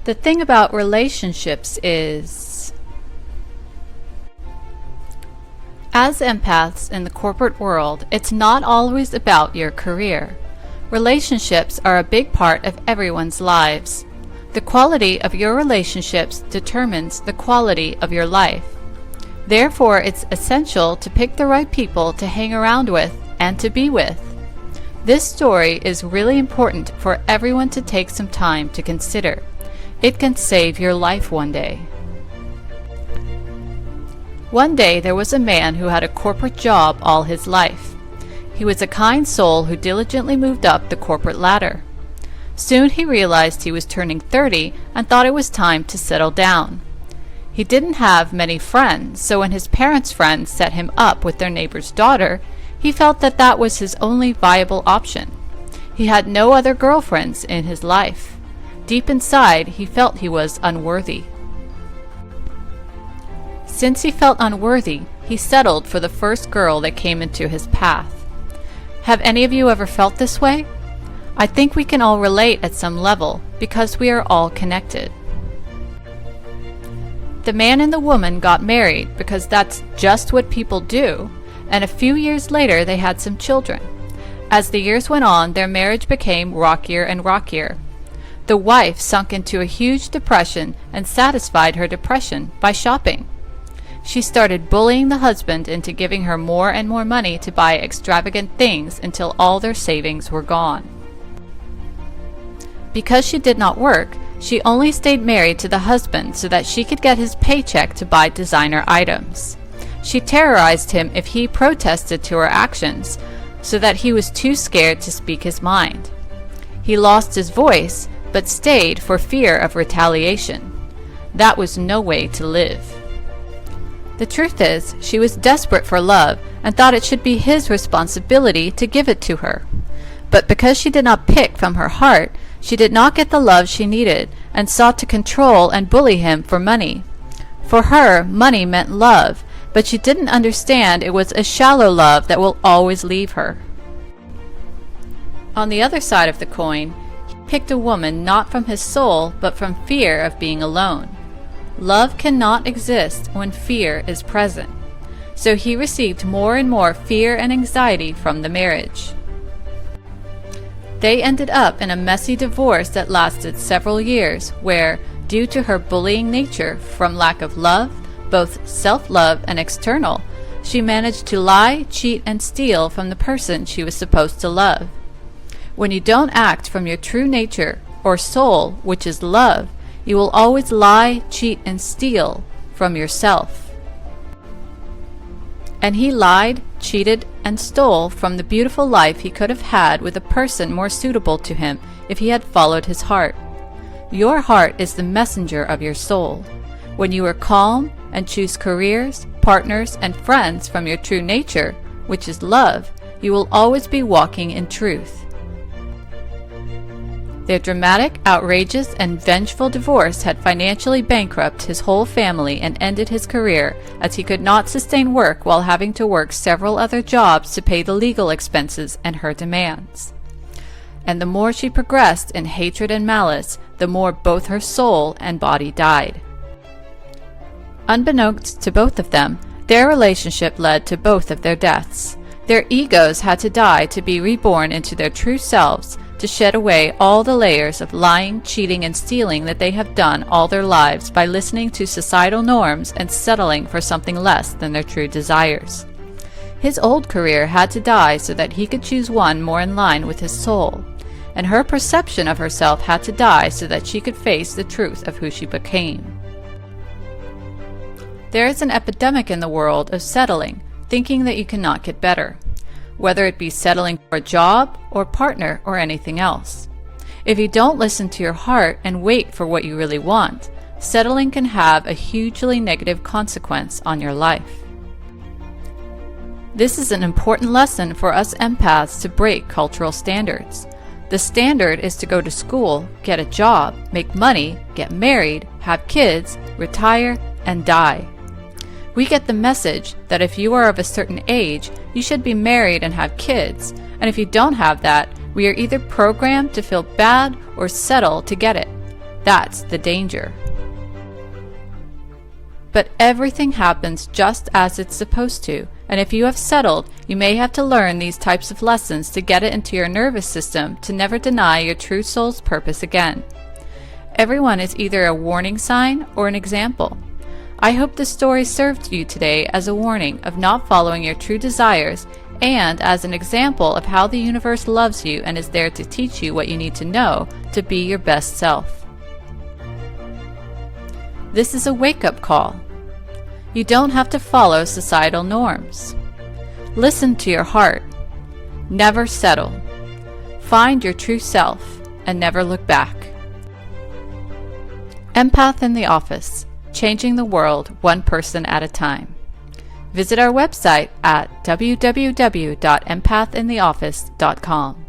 The thing about relationships is, as empaths in the corporate world, it's not always about your career. Relationships are a big part of everyone's lives. The quality of your relationships determines the quality of your life. Therefore, it's essential to pick the right people to hang around with and to be with. This story is really important for everyone to take some time to consider. It can save your life one day. One day there was a man who had a corporate job all his life. He was a kind soul who diligently moved up the corporate ladder. Soon he realized he was turning 30 and thought it was time to settle down. He didn't have many friends, so when his parents' friends set him up with their neighbor's daughter, he felt that that was his only viable option. He had no other girlfriends in his life. Deep inside, he felt he was unworthy. Since he felt unworthy, he settled for the first girl that came into his path. Have any of you ever felt this way? I think we can all relate at some level because we are all connected. The man and the woman got married because that's just what people do, and a few years later they had some children. As the years went on, their marriage became rockier and rockier. The wife sunk into a huge depression and satisfied her depression by shopping. She started bullying the husband into giving her more and more money to buy extravagant things until all their savings were gone. Because she did not work, she only stayed married to the husband so that she could get his paycheck to buy designer items. She terrorized him if he protested to her actions, so that he was too scared to speak his mind. He lost his voice, but stayed for fear of retaliation. That was no way to live. The truth is, she was desperate for love and thought it should be his responsibility to give it to her. But because she did not pick from her heart, she did not get the love she needed and sought to control and bully him for money. For her, money meant love, but she didn't understand it was a shallow love that will always leave her. On the other side of the coin, he picked a woman not from his soul, but from fear of being alone. Love cannot exist when fear is present. So he received more and more fear and anxiety from the marriage. They ended up in a messy divorce that lasted several years, where, due to her bullying nature from lack of love, both self-love and external, she managed to lie, cheat, and steal from the person she was supposed to love. When you don't act from your true nature, or soul, which is love, you will always lie, cheat, and steal from yourself. And he lied, cheated, and stole from the beautiful life he could have had with a person more suitable to him if he had followed his heart. Your heart is the messenger of your soul. When you are calm and choose careers, partners, and friends from your true nature, which is love, you will always be walking in truth. Their dramatic, outrageous, and vengeful divorce had financially bankrupted his whole family and ended his career, as he could not sustain work while having to work several other jobs to pay the legal expenses and her demands. And the more she progressed in hatred and malice, the more both her soul and body died. Unbeknownst to both of them, their relationship led to both of their deaths. Their egos had to die to be reborn into their true selves, to shed away all the layers of lying, cheating, and stealing that they have done all their lives by listening to societal norms and settling for something less than their true desires. His old career had to die so that he could choose one more in line with his soul, and her perception of herself had to die so that she could face the truth of who she became. There is an epidemic in the world of settling, thinking that you cannot get better, whether it be settling for a job or partner or anything else. If you don't listen to your heart and wait for what you really want, settling can have a hugely negative consequence on your life. This is an important lesson for us empaths to break cultural standards. The standard is to go to school, get a job, make money, get married, have kids, retire, and die. We get the message that if you are of a certain age, you should be married and have kids, and if you don't have that, we are either programmed to feel bad or settle to get it. That's the danger. But everything happens just as it's supposed to, and if you have settled, you may have to learn these types of lessons to get it into your nervous system to never deny your true soul's purpose again. Everyone is either a warning sign or an example. I hope this story served you today as a warning of not following your true desires and as an example of how the universe loves you and is there to teach you what you need to know to be your best self. This is a wake-up call. You don't have to follow societal norms. Listen to your heart. Never settle. Find your true self and never look back. Empath in the Office, changing the world one person at a time. Visit our website at www.empathintheoffice.com.